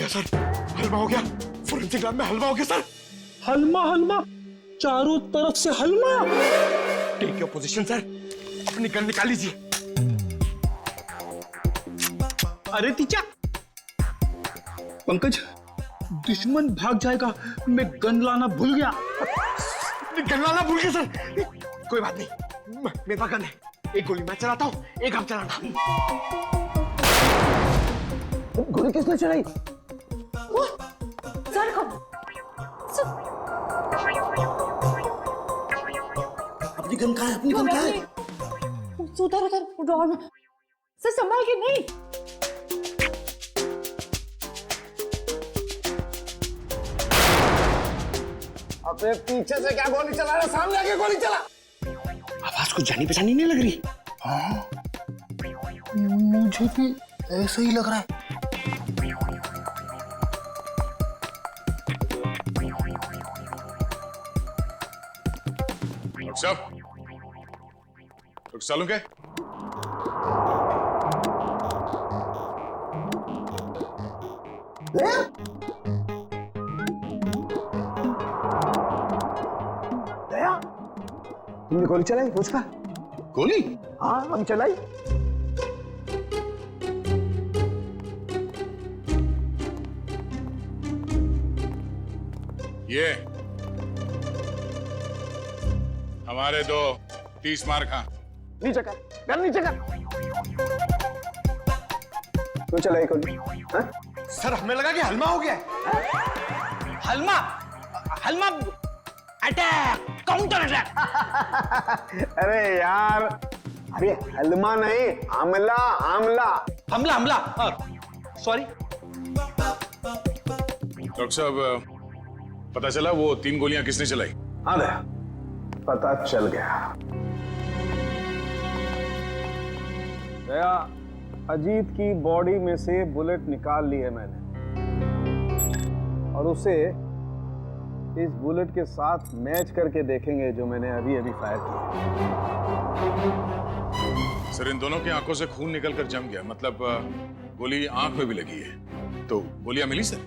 गया सर, हलवा हो गया। फोरेंसिक लैब में हलवा हो गया सर। हलमा हलमा, चारों तरफ से हलमा। टेक योर पोजीशन सर, अपनी गन निकाल लीजिए। अरे तीचा, पंकज, दुश्मन भाग जाएगा, मैं गन लाना भूल गया। गन लाना भूल गया सर। कोई बात नहीं, मेरे पास गन है। एक गोली मैं चलाता हूँ, एक आप चलाना। गोली किसने चलाई? सर अपनी गन कहाँ है? अपनी गन कहाँ है? उधर उधर सर, संभाल के नहीं। अबे पीछे से क्या गोली चला रहा? सामने आके गोली चला। आवाज कुछ जानी पहचानी नहीं लग रही। हाँ, मुझे भी ऐसा ही लग रहा है। डॉक्टर साहब क्या? दया, तुमने गोली चलाई उसका? गोली? हाँ, हम चलाई। ये हमारे दो 30 मार खा। नीचे कर, गन नीचे कर। तू चलाई गोली? हाँ? सर हमें लगा कि हलवा हो गया है। हलमा हलमा, अटैक, काउंटर अटैक। अरे यार, अरे हलमा नहीं, आमला आमला। हमला हमला, सॉरी। डॉक्टर साहब, पता चला वो 3 गोलियां किसने चलाई? हाँ दया, पता चल गया। दया, अजीत की बॉडी में से बुलेट निकाल ली है मैंने, और उसे इस बुलेट के साथ मैच करके देखेंगे जो मैंने अभी अभी फायर किया। सर, इन दोनों की आंखों से खून निकलकर जम गया, मतलब गोली आंख में भी लगी है। तो गोलियां मिली सर?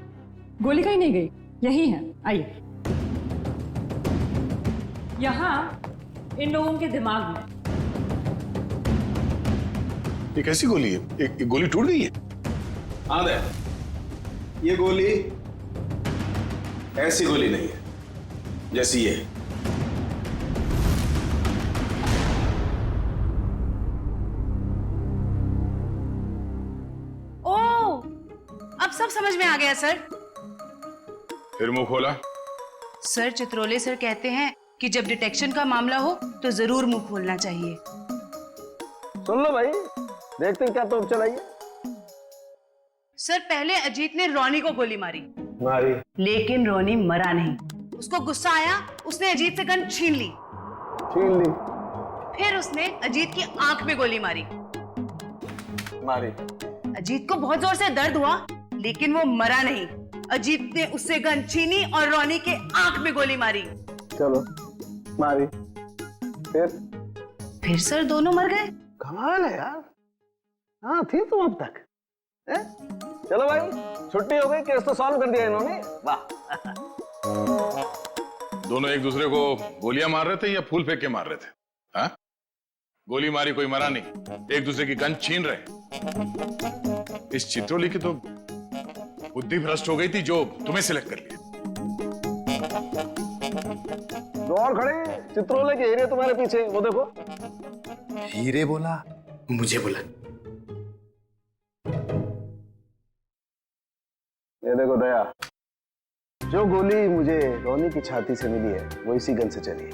गोली कहीं नहीं गई, यही है, आइए। यहाँ इन लोगों के दिमाग में। ये कैसी गोली है? एक गोली टूट गई है? हाँ दया, ये गोली ऐसी गोली नहीं है जैसी ये। ओह, अब सब समझ में आ गया सर। फिर मुंह खोला? सर, चित्रोले सर कहते हैं कि जब डिटेक्शन का मामला हो तो जरूर मुंह खोलना चाहिए। सुन लो भाई, देखते हैं क्या तोप चलाइए। सर, पहले अजीत ने रोनी को गोली मारी, लेकिन रोनी मरा नहीं। उसको गुस्सा आया, उसने अजीत से गन छीन ली। फिर उसने अजीत की आंख में गोली मारी। अजीत को बहुत जोर से दर्द हुआ, लेकिन वो मरा नहीं। अजीत ने उससे गन छीनी और रोनी के आंख में गोली मारी। चलो, मारी। फिर सर दोनों मर गए। कमाल है यार। हाँ, थी तुम अब तक। चलो भाई, छुट्टी हो गई, केस तो सॉल्व कर दिया इन्होंने। वाह। दोनों एक दूसरे को गोलियां मार रहे थे या फूल फेंक के मार रहे थे? हाँ? गोली मारी, कोई मरा नहीं, एक दूसरे की गन छीन रहे। इस चित्रोली की तो बुद्धि भ्रष्ट हो गई थी जो तुम्हें सिलेक्ट कर लिया। दो और खड़े चित्रोले के हीरे तुम्हारे पीछे, वो देखो। हीरे बोला, मुझे बोला। ये देखो दया, जो गोली मुझे रोनी की छाती से मिली है वो इसी गन से चली है।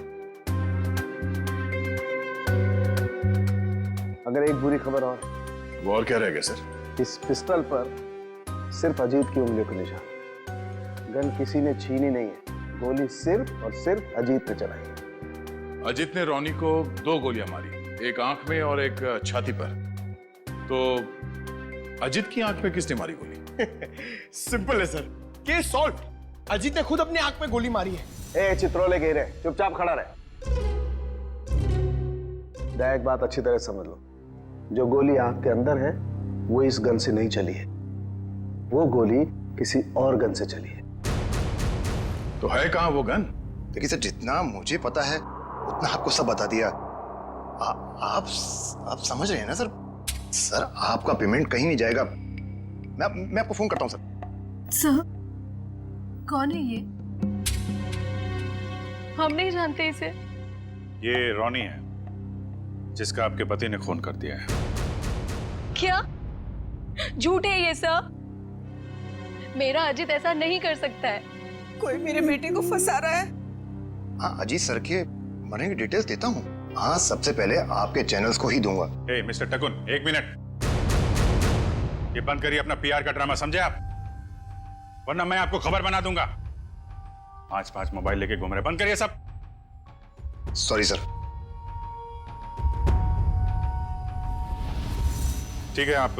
अगर एक बुरी खबर और। वो और क्या रह गया सर? इस पिस्टल पर सिर्फ अजीत की उंगलियों का निशान। गन किसी ने छीनी नहीं है, गोली सिर्फ और सिर्फ अजीत ने चलाई है। अजीत ने रोनी को 2 गोलियां मारी, एक आंख में और एक छाती पर। तो अजीत की आंख में किसने मारी गोली? सिंपल है सर, केस सॉल्व। अजीत ने खुद अपनी आंख में गोली मारी है। ए चित्रोले के हीरे, चुपचाप खड़ा रहे। एक बात अच्छी तरह समझ लो, जो गोली आंख के अंदर है वो इस गन से नहीं चली है। वो गोली किसी और गन से चली है। तो है कहाँ वो गन? देखिए सर, जितना मुझे पता है उतना आपको सब बता दिया। आप समझ रहे हैं ना सर? सर आपका पेमेंट कहीं नहीं जाएगा। मैं आपको फोन करता हूँ सर। सर, कौन है ये? हम नहीं जानते इसे। ये रॉनी है, जिसका आपके पति ने खून कर दिया है। क्या झूठ है ये सब? मेरा अजित ऐसा नहीं कर सकता है। कोई मेरे बेटे को फंसा रहा है। हाँ, अजीत सर के मरने की डिटेल्स देता हूँ। हाँ, सबसे पहले आपके चैनल्स को ही दूंगा। ए मिस्टर टकुन, 1 मिनट। ये बंद करिए अपना पीआर का ड्रामा, समझे आप? वरना मैं आपको खबर बना दूंगा। 5 मोबाइल लेके घूम रहे, बंद करिए सब। Sorry sir. ठीक है, आप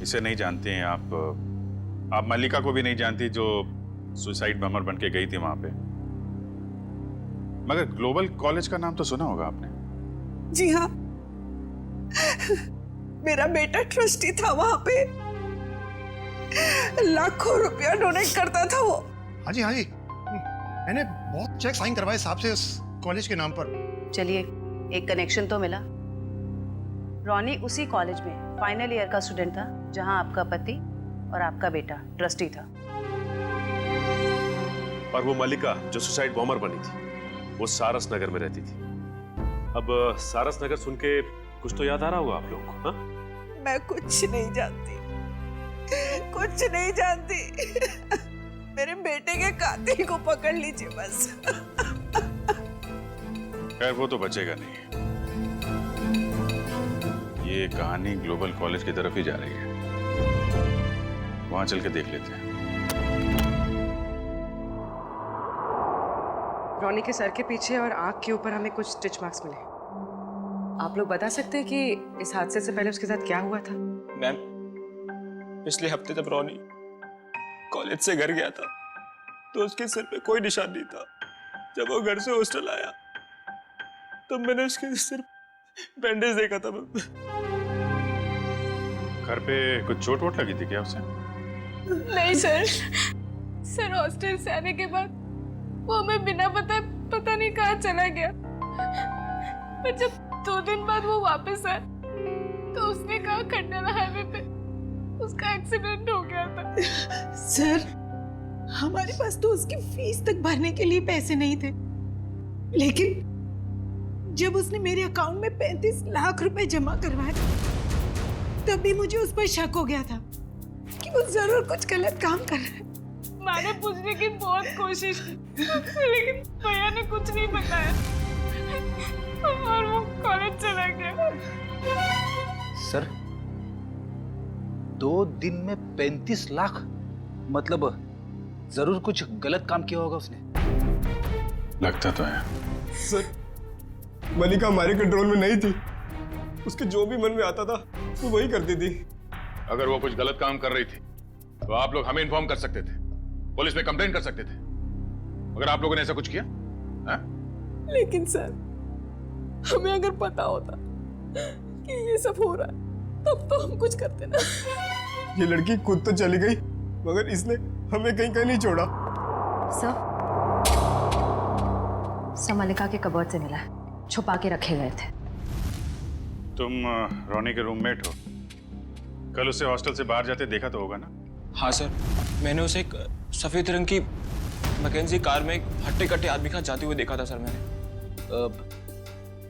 इसे नहीं जानते हैं। आप मल्लिका को भी नहीं जानती, जो सुसाइड बमर बन के गई थी वहां पे। मगर ग्लोबल कॉलेज का नाम तो सुना होगा आपने। जी हाँ, मेरा बेटा ट्रस्टी था वहां पे। लाखों रुपया डोनेट करता था वो। हाँ जी, मैंने बहुत चेक साइन करवाए साहब से उस कॉलेज के नाम पर। चलिए, एक कनेक्शन तो मिला। रॉनी उसी कॉलेज में फाइनल ईयर का स्टूडेंट था जहां आपका पति और आपका बेटा ट्रस्टी था। और वो मल्लिका जो सुसाइड बॉम्बर बनी थी, वो सारस नगर में रहती थी। अब सारस नगर सुन के कुछ तो याद आ रहा होगा आप लोगों को? हाँ? मैं कुछ नहीं जानती, कुछ नहीं जानती। मेरे बेटे के कातिल को पकड़ लीजिए बस। खैर, वो तो बचेगा नहीं। ये कहानी ग्लोबल कॉलेज की तरफ ही जा रही है। वहां चल के देख लेते हैं। रॉनी के सर के पीछे और आंख के ऊपर हमें कुछ स्टिच मार्क्स मिले। आप लोग बता सकते हैं कि इस हादसे से पहले उसके साथ क्या हुआ था? मैम, पिछले हफ्ते जब रॉनी कॉलेज से घर गया था तो उसके सिर पे कोई निशान नहीं था। जब वो घर से हॉस्टल आया तब मैंने उसके सिर बैंडेज देखा था। घर पे कुछ चोट वोट लगी थी क्या उसे? नहीं सर, हॉस्टल से आने के बाद वो हमें बिना पता नहीं कहाँ चला गया। पर जब 2 दिन बाद वो वापस आया तो उसने कहा खंडाला हाईवे पे उसका एक्सीडेंट हो गया था। सर, हमारे पास तो उसकी फीस तक भरने के लिए पैसे नहीं थे, लेकिन जब उसने मेरे अकाउंट में 35 लाख रुपए जमा करवाए तब भी मुझे उस पर शक हो गया था कि वो जरूर कुछ गलत काम कर रहा है। मैंने पूछने की बहुत कोशिश की, लेकिन भैया ने कुछ नहीं बताया और वो कॉलेज चला गया। सर, 2 दिन में 35 लाख? मतलब जरूर कुछ गलत काम किया होगा उसने। लगता तो है। सर, मल्लिका हमारे कंट्रोल में नहीं थी। उसके जो भी मन में आता था वो वही करती थी। अगर वो कुछ गलत काम कर रही थी तो आप लोग हमें इन्फॉर्म कर सकते थे, पुलिस में कंप्लेंट कर सकते थे। अगर आप लोगों ने ऐसा कुछ किया? लेकिन सर, हमें अगर पता होता कि ये सब हो रहा है तब तो हम कुछ करते ना। ये लड़की खुद तो चली गई, मगर इसने हमें कहीं नहीं छोड़ा। सर, मल्लिका के कबर्ड से मिला है, छुपा के रखे गए थे। तुम रॉनी के रूममेट हो, कल उसे हॉस्टल से बाहर जाते देखा तो होगा ना? हाँ सर, मैंने उसे एक सफेद रंग की मैकेंजी कार में एक हट्टे कट्टे आदमी के साथ जाते हुए देखा था सर मैंने।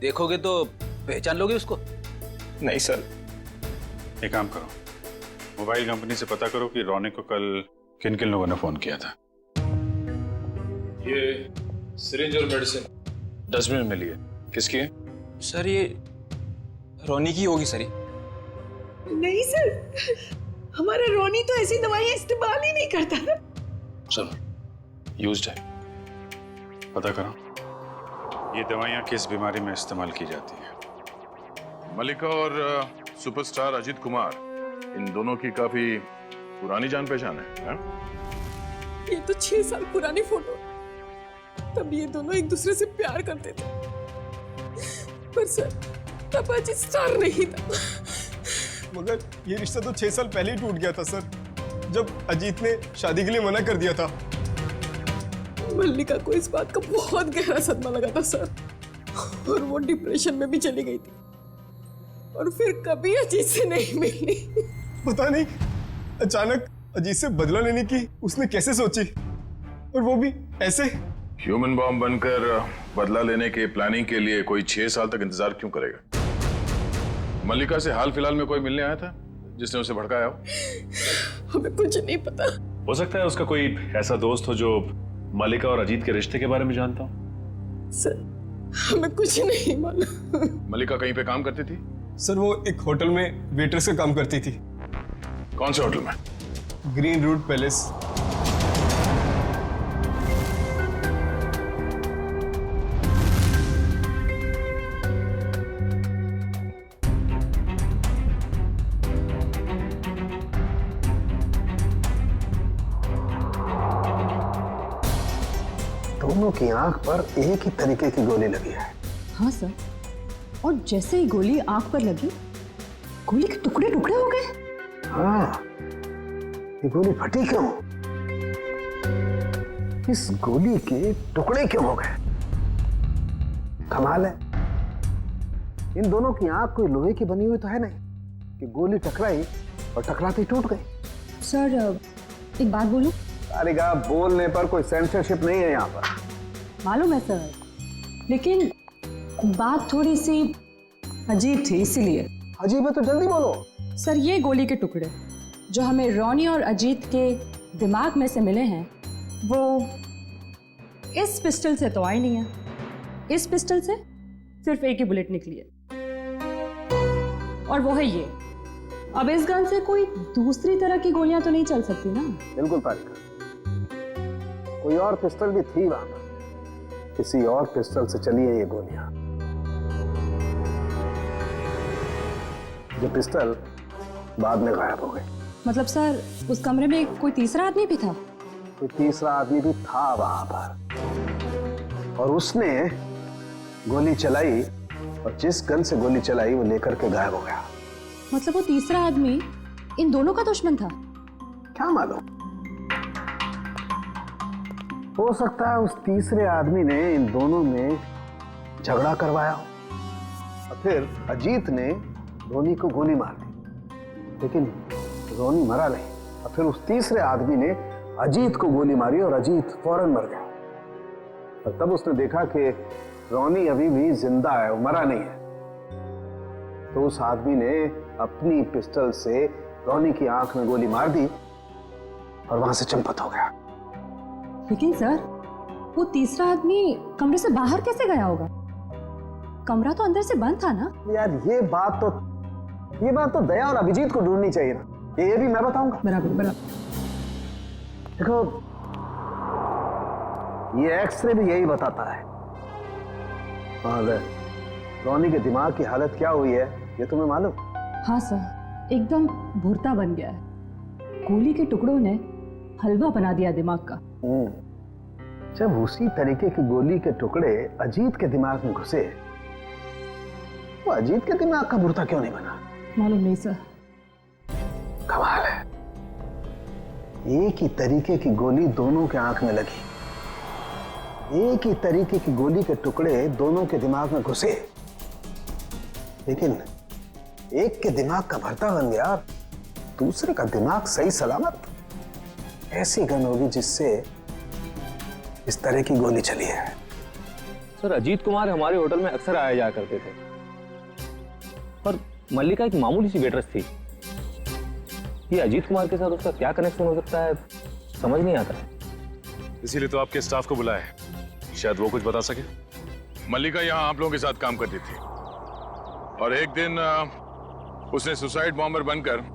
देखोगे तो पहचान लोगे उसको? नहीं सर। एक काम करो, मोबाइल कंपनी से पता करो कि रॉनी को कल किन किन लोगों ने फोन किया था। ये सिरिंज और मेडिसिन डस्टबिन में लिए। किसकी है? सर, ये रॉनी की होगी सर। नहीं सर, हमारा रोनी तो ऐसी दवाइयां इस्तेमाल ही नहीं करता था। चलो, यूज्ड है, पता करो ये दवाइयां किस बीमारी में इस्तेमाल की जाती है। मल्लिका और सुपरस्टार अजीत कुमार, इन दोनों की काफी पुरानी जान पहचान है? ये तो 6 साल पुरानी फोटो। तब ये दोनों एक दूसरे से प्यार करते थे, पर सर तब अजीत स्टार नहीं था। मगर ये रिश्ता तो 6 साल पहले ही टूट गया था सर। जब अजीत ने शादी के लिए मना कर दिया था। मल्लिका को इस बात का बहुत गहरा सदमा लगा था सर, और वो डिप्रेशन में भी चली गई थी और फिर कभी अजीत से नहीं मिली। पता नहीं अचानक अजीत से बदला लेने की उसने कैसे सोची, और वो भी ऐसे। ह्यूमन बॉम्ब बनकर बदला लेने के प्लानिंग के लिए कोई 6 साल तक इंतजार क्यों करेगा? मल्लिका से हाल फिलहाल में कोई मिलने आया था जिसने उसे भड़काया हो? हमें कुछ नहीं पता। हो सकता है उसका कोई ऐसा दोस्त हो जो मल्लिका और अजीत के रिश्ते के बारे में जानता हो। सर हमें कुछ नहीं मालूम। मल्लिका कहीं पे काम करती थी? सर वो एक होटल में वेट्रेस का काम करती थी। कौन से होटल में? Green Route Palace. दोनों की आंख पर एक ही तरीके की गोली लगी है। हाँ सर, और जैसे ही गोली आंख पर लगी, गोली के टुकड़े टुकड़े हो गए। हाँ, ये गोली फटी क्यों? इस गोली के टुकड़े क्यों हो गए? कमाल है, इन दोनों की आंख कोई लोहे की बनी हुई तो है नहीं कि गोली टकराई और टकराते ही टूट गई। सर एक बात बोलूं? सारिका, बोलने पर कोई सेंसरशिप नहीं है यहाँ पर। मालूम है सर, लेकिन बात थोड़ी सी अजीब थी, इसीलिए। अजीब है तो जल्दी बोलो। सर ये गोली के टुकड़े जो हमें रॉनी और अजीत के दिमाग में से मिले हैं, वो इस पिस्टल से तो आई नहीं है। इस पिस्टल से सिर्फ एक ही बुलेट निकली है, और वो है ये। अब इस गन से कोई दूसरी तरह की गोलियां तो नहीं चल सकती ना? बिल्कुल तारिका, कोई और पिस्टल भी थी वहां पर, किसी और पिस्टल से चली है ये गोलियां। ये पिस्टल बाद में गायब हो गई। मतलब सर उस कमरे में कोई तीसरा आदमी भी था? कोई तीसरा आदमी भी था वहां पर, और उसने गोली चलाई, और जिस गन से गोली चलाई वो लेकर के गायब हो गया। मतलब वो तीसरा आदमी इन दोनों का दुश्मन था? क्या मालूम, हो सकता है उस तीसरे आदमी ने इन दोनों में झगड़ा करवाया हो, और फिर अजीत ने रोनी को गोली मार दी, लेकिन रोनी मरा नहीं, और फिर उस तीसरे आदमी ने अजीत को गोली मारी और अजीत फौरन मर गया। और तब उसने देखा कि रोनी अभी भी जिंदा है, वो मरा नहीं है, तो उस आदमी ने अपनी पिस्टल से रोनी की आंख में गोली मार दी और वहां से चंपत हो गया। लेकिन सर वो तीसरा आदमी कमरे से बाहर कैसे गया होगा? कमरा तो अंदर से बंद था ना? यार ये बात तो दया और अभिजीत को ढूंढनी चाहिए ना, ये भी मैं बताऊंगा। बराबर बराबर। देखो ये एक्सरे भी यही बताता है। और रोनी के दिमाग की हालत क्या हुई है ये तुम्हें मालूम? हाँ सर, एकदम भुरता बन गया है। गोली के टुकड़ों ने हलवा बना दिया दिमाग का। जब उसी तरीके की गोली के टुकड़े अजीत के दिमाग में घुसे, तो अजीत के दिमाग का भुरता क्यों नहीं बना? मालूम नहीं सर। कमाल है, एक ही तरीके की गोली दोनों के आंख में लगी, एक ही तरीके की गोली के टुकड़े दोनों के दिमाग में घुसे, लेकिन एक के दिमाग का भरता बन गया, दूसरे का दिमाग सही सलामत। ऐसी गन होगी जिससे इस तरह की गोली चली है। सर अजीत कुमार हमारे होटल में अक्सर आया जाया करते थे, पर मल्लिका एक मामूली सी वेट्रेस थी। ये अजीत कुमार के साथ उसका क्या कनेक्शन हो सकता है, समझ नहीं आता है। इसीलिए तो आपके स्टाफ को बुलाया है, शायद वो कुछ बता सके। मल्लिका यहाँ आप लोगों के साथ काम करती थी, और एक दिन उसने सुसाइड बॉम्बर बनकर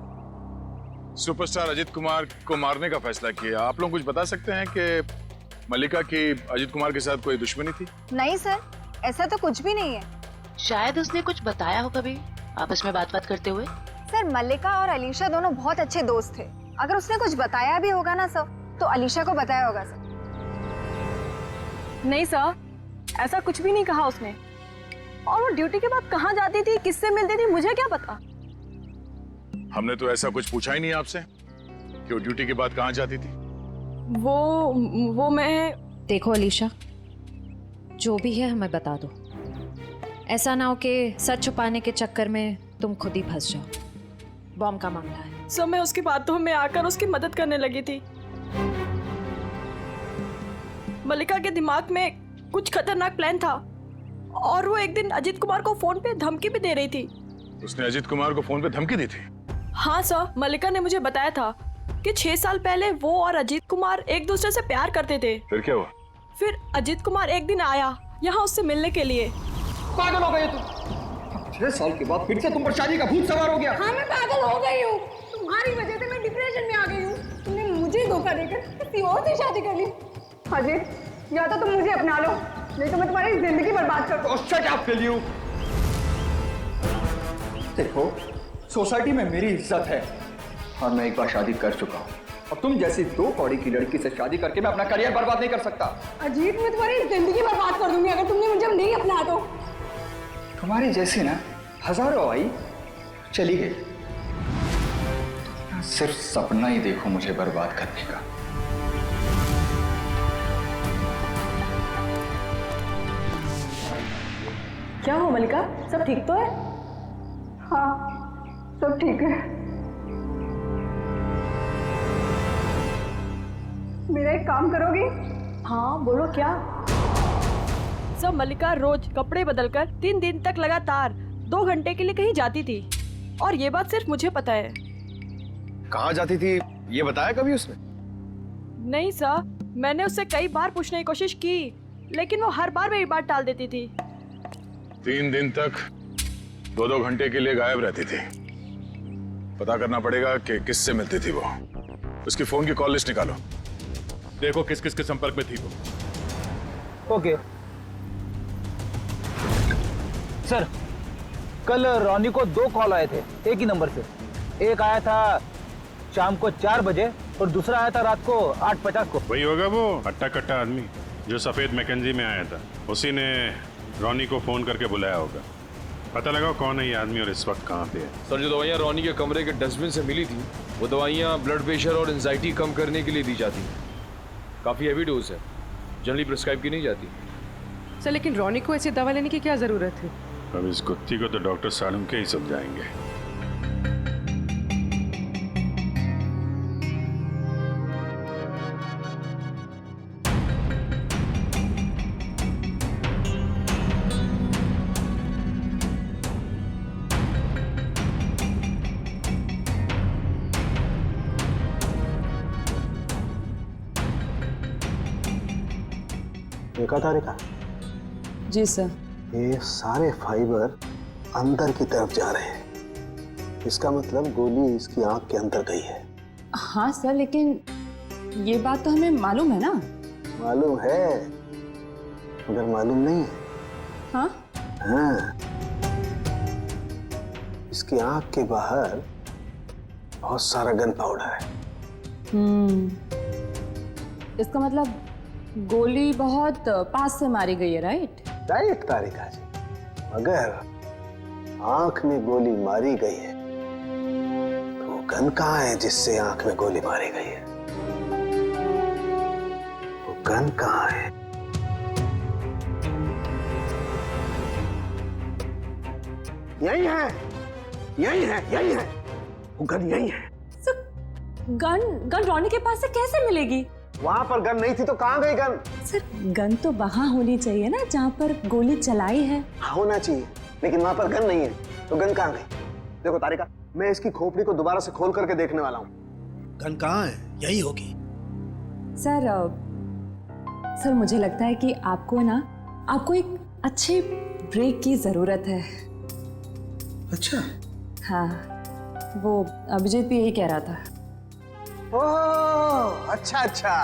सुपरस्टार अजीत कुमार को मारने का फैसला किया। आप लोग कुछ बता सकते हैं कि मल्लिका की अजीत कुमार के साथ कोई दुश्मनी थी? नहीं सर, ऐसा तो कुछ भी नहीं है। शायद उसने कुछ बताया हो कभी आपस में बात करते हुए। सर मल्लिका और अलीशा दोनों बहुत अच्छे दोस्त थे। अगर उसने कुछ बताया भी होगा ना सर, तो अलीशा को बताया होगा सर। नहीं सर, ऐसा कुछ भी नहीं कहा उसने। और वो ड्यूटी के बाद कहाँ जाती थी, किससे मिलती थी, मुझे क्या पता। हमने तो ऐसा कुछ पूछा ही नहीं आपसे क्यों ड्यूटी के बाद कहाँ जाती थी? वो मैं... देखो अलीशा, जो भी है हमें बता दो। ऐसा ना हो कि सच छुपाने के चक्कर में तुम खुद ही फंस जाओ। बॉम्ब का मामला है। सर मैं उसकी बातों में आकर उसकी मदद करने लगी थी। मल्लिका के दिमाग में कुछ खतरनाक प्लान था और वो एक दिन अजीत कुमार को फोन पे धमकी भी दे रही थी। उसने अजीत कुमार को फोन पे धमकी दी थी? हाँ सर, मल्लिका ने मुझे बताया था कि 6 साल पहले वो और अजीत कुमार एक दूसरे से प्यार करते थे। फिर क्या हुआ? फिर अजीत कुमार एक दिन आया यहाँ उससे मिलने के लिए। पागल हो गए तुम? 6 साल के बाद फिर से तुम पर शादी का भूत सवार हो गया। हाँ मैं पागल हो गई हूँ। तुम्हारी वजह से मैं डिप्रेशन में आ गई हूँ। तुमने मुझे धोखा देकर किसी और से शादी कर ली। अजीत, या तो तुम मुझे अपना लो, नहीं तो मैं तुम्हारी जिंदगी बर्बाद कर दूँ। Shut up will you. देखो, सोसाइटी में मेरी इज्जत है और मैं एक बार शादी कर चुका हूँ और तुम जैसी 2 कौड़ी की लड़की से शादी करके मैं अपना करियर बर्बाद नहीं कर सकता। अजीत, मैं तुम्हारी जिंदगी बर्बाद कर दूंगी अगर तुमने मुझे नहीं अपना तो। तुम्हारी जैसी ना हजारों आई, चली गई। सिर्फ सपना ही देखो मुझे बर्बाद करने का। क्या हो मल्लिका, सब ठीक तो है? हाँ सब ठीक है। मेरा एक काम करोगी? हाँ बोलो, क्या? सब मल्लिका रोज कपड़े बदलकर 3 दिन तक लगातार 2 घंटे के लिए कहीं जाती थी और ये बात सिर्फ मुझे पता है। कहाँ जाती थी ये बताया कभी उसने? नहीं सर, मैंने उससे कई बार पूछने की कोशिश की लेकिन वो हर बार मेरी बात टाल देती थी। 3 दिन तक 2-2 घंटे के लिए गायब रहती थी। पता करना पड़ेगा कि किससे मिलती थी वो। उसकी फोन की कॉल लिस्ट निकालो, देखो किस किस के संपर्क में थी वो। ओके सर, कल रॉनी को 2 कॉल आए थे एक ही नंबर से। एक आया था शाम को 4 बजे और दूसरा आया था रात को 8:50 को। वही होगा वो हट्टा कट्टा आदमी जो सफेद मैकेंजी में आया था। उसी ने रॉनी को फोन करके बुलाया होगा। पता लगाओ कौन है ये आदमी और इस वक्त कहाँ पे है। सर, जो दवाइयाँ रॉनी के कमरे के डस्टबिन से मिली थी वो दवाइयाँ ब्लड प्रेशर और एंजाइटी कम करने के लिए दी जाती हैं। काफ़ी हैवी डोज है, जनरली प्रिस्क्राइब की नहीं जाती। सर लेकिन रॉनी को ऐसी दवा लेने की क्या जरूरत है? अब इस गुत्थी को तो डॉक्टर सालम के ही समझाएंगे। देखा तारिका? जी सर। ये सारे फाइबर अंदर की तरफ जा रहे हैं। इसका मतलब गोली इसकी आंख के अंदर गई है। हाँ सर, लेकिन ये बात तो हमें मालूम है ना। मालूम है मगर मालूम नहीं है। हाँ? हाँ, इसकी आंख के बाहर बहुत सारा गन पाउडर है। इसका मतलब गोली बहुत पास से मारी गई है, राइट? राइट तारिका जी, मगर आंख में गोली मारी गई है तो गन कहाँ है जिससे आंख में गोली मारी गई है? वो गन कहाँ है? यही है, यही है, यही है, वो गन यही है। गन रॉनी के पास से कैसे मिलेगी? वहां पर गन नहीं थी तो कहाँ गई गन? सर गन तो वहां होनी चाहिए ना जहाँ पर गोली चलाई है। होना चाहिए, लेकिन वहां पर गन नहीं है तो गन कहाँ गई? देखो तारिका, मैं इसकी खोपड़ी को दोबारा से खोल करके देखने वाला हूँ। गन कहाँ है? यही होगी। सर मुझे लगता है कि आपको एक अच्छे ब्रेक की जरूरत है। अच्छा? हाँ, वो अभिजीत भी यही कह रहा था। ओह अच्छा अच्छा,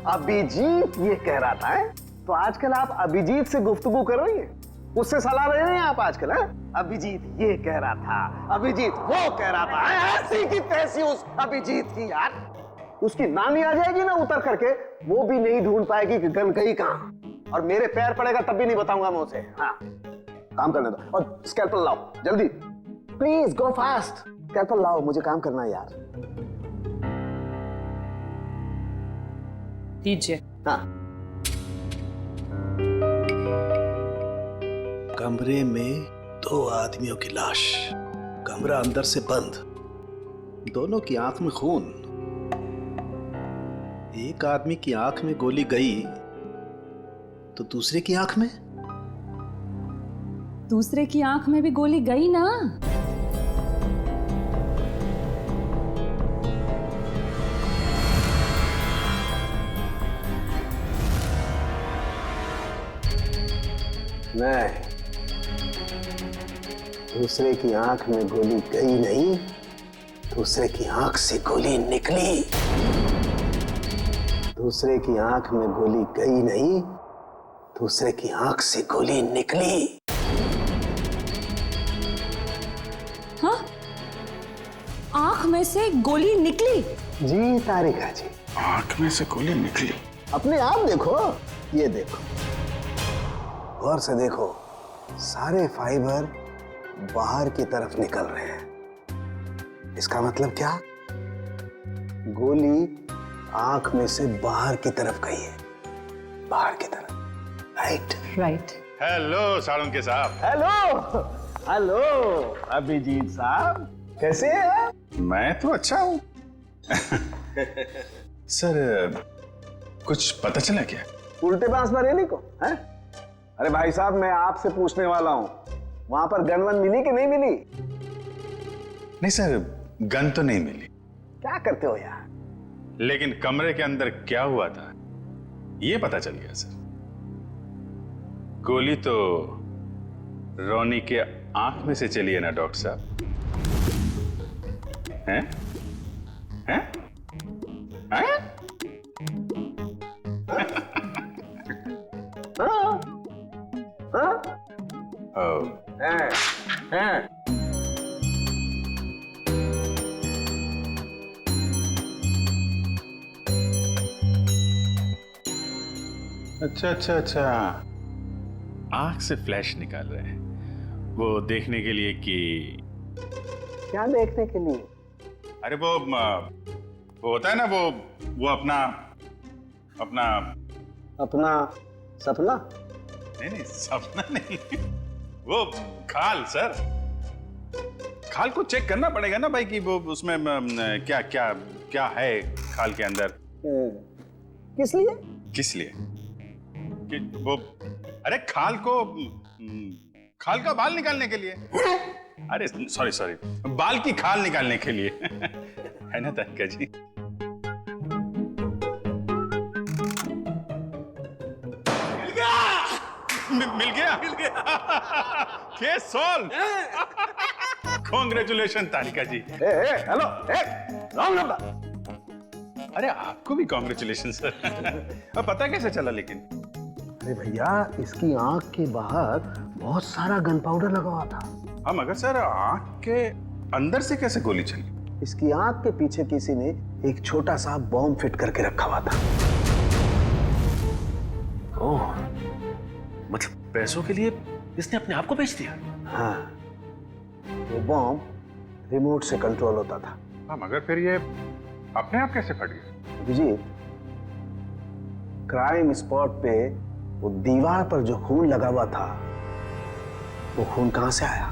अभिजीत ये कह रहा था है? तो आजकल आप अभिजीत से गुफ्तगू कर रही हैं, उससे सलाह ले रहे हैं आप आजकल? है अभिजीत ये कह रहा था, अभिजीत वो कह रहा था, ऐसी की तैसी उस अभिजीत की। यार उसकी नानी आ जाएगी ना उतर करके, वो भी नहीं ढूंढ पाएगी कि गन गई कहाँ, और मेरे पैर पड़ेगा तब भी नहीं बताऊंगा मैं उसे। हाँ काम करने दो, और स्कैल्पल लाओ जल्दी, प्लीज गो फास्ट। स्कैल्पल लाओ, मुझे काम करना है यार। दीजिए। हाँ। कमरे में 2 आदमियों की लाश, कमरा अंदर से बंद, दोनों की आंख में खून। एक आदमी की आंख में गोली गई तो दूसरे की आंख में? दूसरे की आंख में भी गोली गई ना। नहीं, दूसरे की आंख में गोली गई नहीं, दूसरे की आंख से गोली निकली। दूसरे की आंख में गोली गई नहीं, दूसरे की आंख से गोली निकली। हाँ? आंख में से गोली निकली? जी तारिका जी, आंख में से गोली निकली। अपने आप देखो, ये देखो, गौर से देखो, सारे फाइबर बाहर की तरफ निकल रहे हैं। इसका मतलब क्या? गोली आंख में से बाहर की तरफ गई है, बाहर की तरफ। Right right. हेलो साळुंके साहब। हेलो हेलो अभिजीत साहब, कैसे हैं? मैं तो अच्छा हूँ। सर, कुछ पता चला क्या? उल्टे बांस बरेली को है? अरे भाई साहब, मैं आपसे पूछने वाला हूँ, वहां पर गन वन मिली कि नहीं मिली? नहीं सर, गन तो नहीं मिली। क्या करते हो यार? लेकिन कमरे के अंदर क्या हुआ था ये पता चल गया सर। गोली तो रोनी के आंख में से चली है ना डॉक्टर साहब? हैं? हैं? हैं? अच्छा अच्छा अच्छा, आंख से फ्लैश निकाल रहे हैं वो देखने के लिए कि क्या देखने के लिए? अरे वो होता है ना, वो अपना सपना? नहीं सपना नहीं, वो खाल सर, खाल को चेक करना पड़ेगा ना भाई कि वो उसमें क्या क्या क्या है खाल के अंदर। किस लिए? किस लिए? कि वो, अरे खाल का बाल निकालने के लिए। अरे सॉरी, बाल की खाल निकालने के लिए। है ना तारिका जी? मिल गया case solve. Congratulation Tarika ji. Hello, wrong number. अरे आपको भी कांग्रेचुलेशन सर। अब पता कैसे चला लेकिन? अरे भैया, इसकी आंख के बाहर बहुत सारा गन पाउडर लगा हुआ था। हाँ मगर सर, आंख के अंदर से कैसे गोली चली? इसकी आंख के पीछे किसी ने एक छोटा सा बॉम्ब फिट करके रखा हुआ था। ओह, मतलब पैसों के लिए इसने अपने आप को बेच दिया? हाँ, वो बॉम्ब रिमोट से कंट्रोल होता था। हाँ मगर फिर ये अपने आप कैसे फट गया? अभिजीत, क्राइम स्पॉट पे वो दीवार पर जो खून लगा हुआ था, वो खून कहां से आया?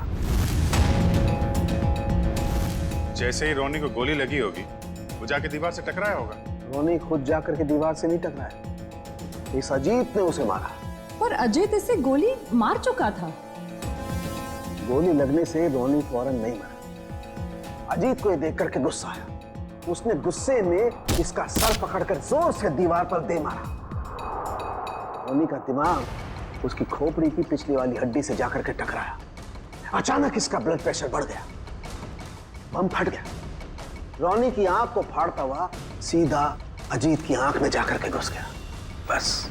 जैसे ही रोनी को गोली लगी होगी, वो जाके दीवार से टकराया होगा। रोनी खुद जाकर के दीवार से नहीं टकराया, इस अजीत ने उसे मारा। पर अजीत इसे गोली मार चुका था। गोली लगने से रोनी फौरन नहीं मरा। अजीत को ये देख करके गुस्सा आया, उसने गुस्से में इसका सर पकड़कर जोर से दीवार पर दे मारा। रोनी का दिमाग उसकी खोपड़ी की पिछली वाली हड्डी से जाकर के टकराया। अचानक इसका ब्लड प्रेशर बढ़ गया, बम फट गया। रोनी की आंख को फाड़ता हुआ सीधा अजीत की आंख में जाकर के घुस गया। बस,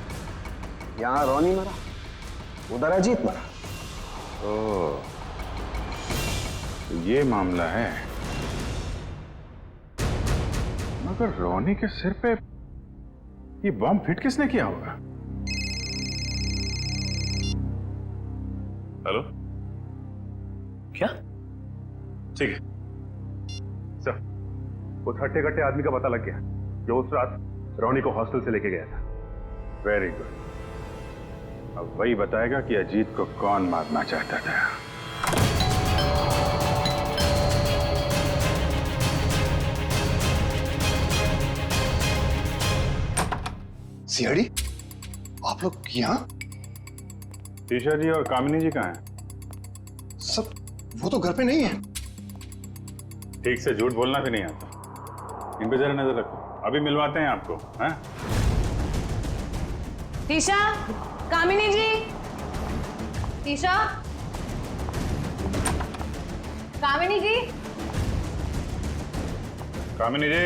यहां रोनी मरा, उधर अजीत मरा। ओह, तो ये मामला है। मगर रोनी के सिर पे ये बॉम्ब फिट किसने किया होगा? हेलो, क्या? ठीक है सर, उस हट्टे कट्टे आदमी का पता लग गया जो उस रात रोनी को हॉस्टल से लेके गया था। Very good. अब वही बताएगा कि अजीत को कौन मारना चाहता था। सीआईडी, आप लोग यहाँ? टीशा जी और कामिनी जी कहाँ हैं? सब वो तो घर पे नहीं है। ठीक से झूठ बोलना भी नहीं आता। इन पे जरा नजर रखो, अभी मिलवाते हैं आपको। हैं? टीशा, कामिनी जी, टीशा, कामिनी जी, कामिनी जी।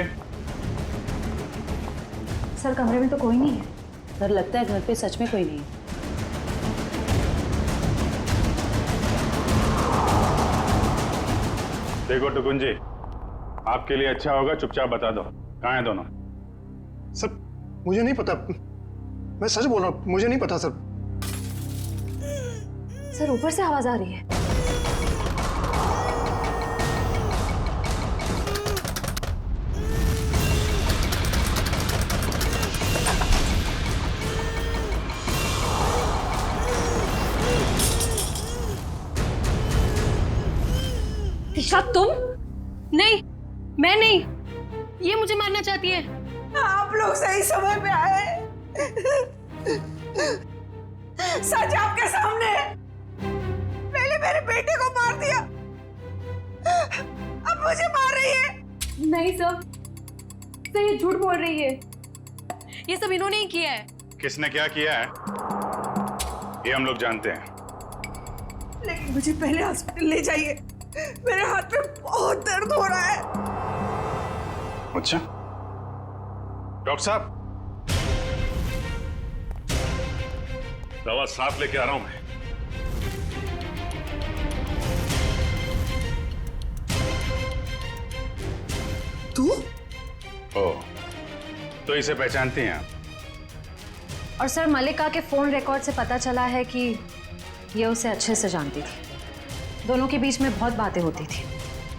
सर कमरे में तो कोई नहीं है। सर लगता है घर पे सच में कोई नहीं है। देखो टुकुन जी, आपके लिए अच्छा होगा चुपचाप बता दो कहाँ हैं दोनों। सर मुझे नहीं पता, मैं सच बोल रहा हूँ, मुझे नहीं पता सर। सर ऊपर से आवाज आ रही है। टीशा तुम? नहीं, मैं नहीं। ये मुझे मारना चाहती है। आप लोग सही समय पे आए। सच आपके सामने है। पहले मेरे बेटे को मार दिया, अब मुझे मार रही है। नहीं सर, ये झूठ बोल रही है। ये सब इन्होंने ही किया है। किसने क्या किया है ये हम लोग जानते हैं। लेकिन मुझे पहले हॉस्पिटल ले जाइए, मेरे हाथ में बहुत दर्द हो रहा है। अच्छा डॉक्टर साहब, दवा साफ लेके आ रहा हूं मैं। तू? ओह, तो इसे पहचानती हैं आप? और सर मल्लिका के फोन रिकॉर्ड से पता चला है कि ये उसे अच्छे से जानती थी। दोनों के बीच में बहुत बातें होती थी।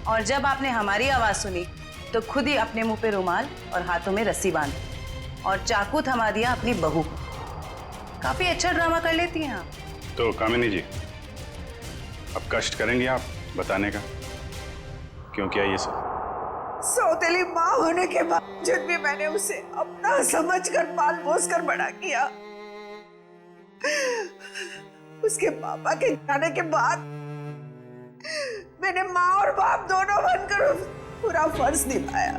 और जब आपने हमारी आवाज सुनी तो खुद ही अपने मुंह पे रुमाल और हाथों में रस्सी बांधी और चाकू थमा दिया अपनी बहू। काफी अच्छा ड्रामा कर लेती हैं आप। तो कामिनी जी, अब कष्ट करेंगी आप बताने का क्यों किया ये सब? सौतेली माँ होने के बावजूद भी मैंने उसे अपना समझकर पाल पोस कर बड़ा किया। उसके पापा के जाने के बाद मैंने माँ और बाप दोनों बनकर पूरा फर्ज निभाया।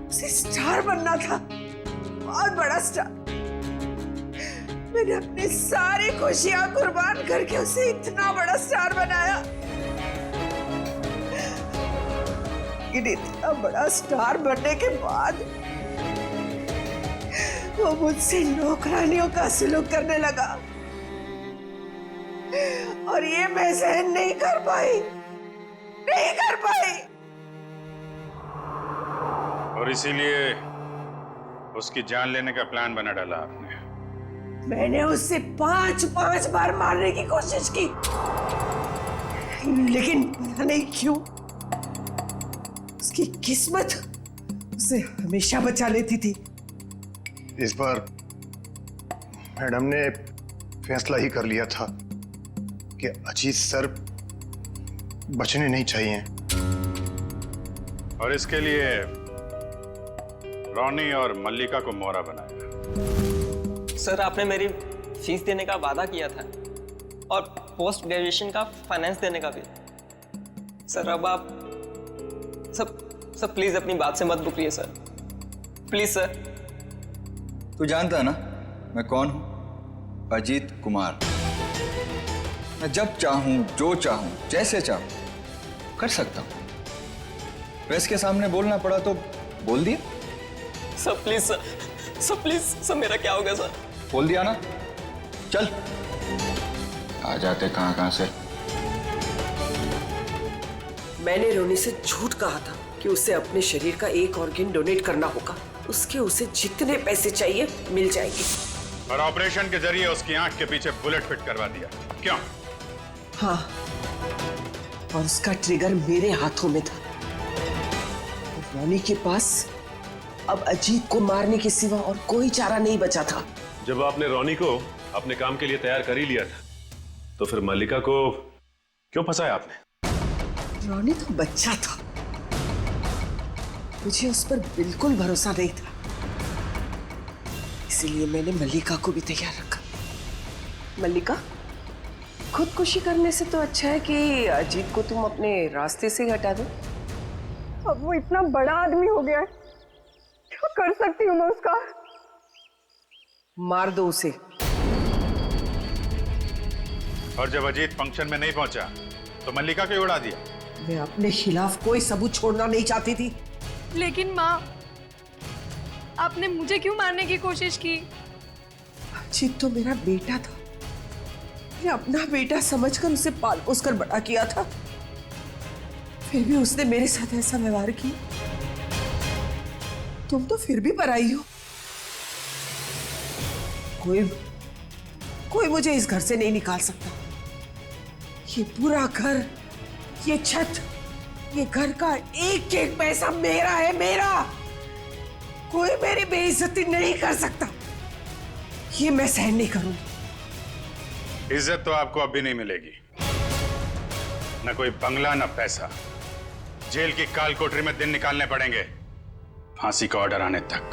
उसे स्टार बनना था, बहुत बड़ा स्टार। मैंने अपनी सारी खुशियां कुर्बान करके उसे इतना बड़ा स्टार बनाया। लेकिन इतना बड़ा स्टार बनने के बाद वो मुझसे नौकरानियों का सलूक करने लगा और ये मैं सहन नहीं कर पाई। और इसीलिए उसकी जान लेने का प्लान बना डाला आपने। मैंने उससे 5 बार मारने की कोशिश की, लेकिन पता नहीं क्यों उसकी किस्मत उसे हमेशा बचा लेती थी। इस बार मैडम ने फैसला ही कर लिया था कि अजीत सर बचने नहीं चाहिए और इसके लिए रोनी और मल्लिका को मोहरा बनाया। सर आपने मेरी फीस देने का वादा किया था और पोस्ट ग्रेजुएशन का फाइनेंस देने का भी। सर अब आप सब प्लीज अपनी बात से मत रुकिए सर, प्लीज सर। तू जानता है ना मैं कौन हूं? अजीत कुमार। मैं जब चाहूं, जो चाहूं, जैसे चाहूं कर सकता हूं। प्रेस के सामने बोलना पड़ा तो बोल दिया। Sir please sir please sir, मेरा क्या हो गया सर? बोल दिया ना, चल। आ जाते कहां से। मैंने रोनी से झूठ कहा था कि उसे अपने शरीर का एक ऑर्गन डोनेट करना होगा। उसके उसे जितने पैसे चाहिए मिल जाएंगे। और ऑपरेशन के जरिए उसकी आंख के पीछे बुलेट फिट करवा दिया। क्यों? हाँ, और उसका ट्रिगर मेरे हाथों में था। रोनी के पास अब अजीत को मारने के सिवा और कोई चारा नहीं बचा था। जब आपने रोनी को अपने काम के लिए तैयार कर ही लिया था, तो फिर मल्लिका को क्यों फंसाया आपने? रोनी तो बच्चा था, मुझे उस पर बिल्कुल भरोसा नहीं था, इसीलिए मैंने मल्लिका को भी तैयार रखा। मल्लिका, खुदकुशी करने से तो अच्छा है कि अजीत को तुम अपने रास्ते से हटा दो। अब वो इतना बड़ा आदमी हो गया है, क्या कर सकती हूँ मैं उसका? मार दो उसे। और जब अजीत फंक्शन में नहीं पहुंचा तो मल्लिका को उड़ा दिया। मैं अपने खिलाफ कोई सबूत छोड़ना नहीं चाहती थी। लेकिन माँ, आपने मुझे क्यों मारने की कोशिश की? अजीत तो मेरा बेटा था, मैं अपना बेटा समझकर उसे पाल पोस कर बड़ा किया था, फिर भी उसने मेरे साथ ऐसा व्यवहार किया। तुम तो फिर भी पराई हो। कोई मुझे इस घर से नहीं निकाल सकता। ये पूरा घर, ये छत, ये घर का एक एक पैसा मेरा है, मेरा। कोई मेरी बेइज्जती नहीं कर सकता, ये मैं सहन नहीं करूंगी। इज्जत तो आपको अब भी नहीं मिलेगी, न कोई बंगला न पैसा। जेल की काल कोठरी में दिन निकालने पड़ेंगे, फांसी का ऑर्डर आने तक।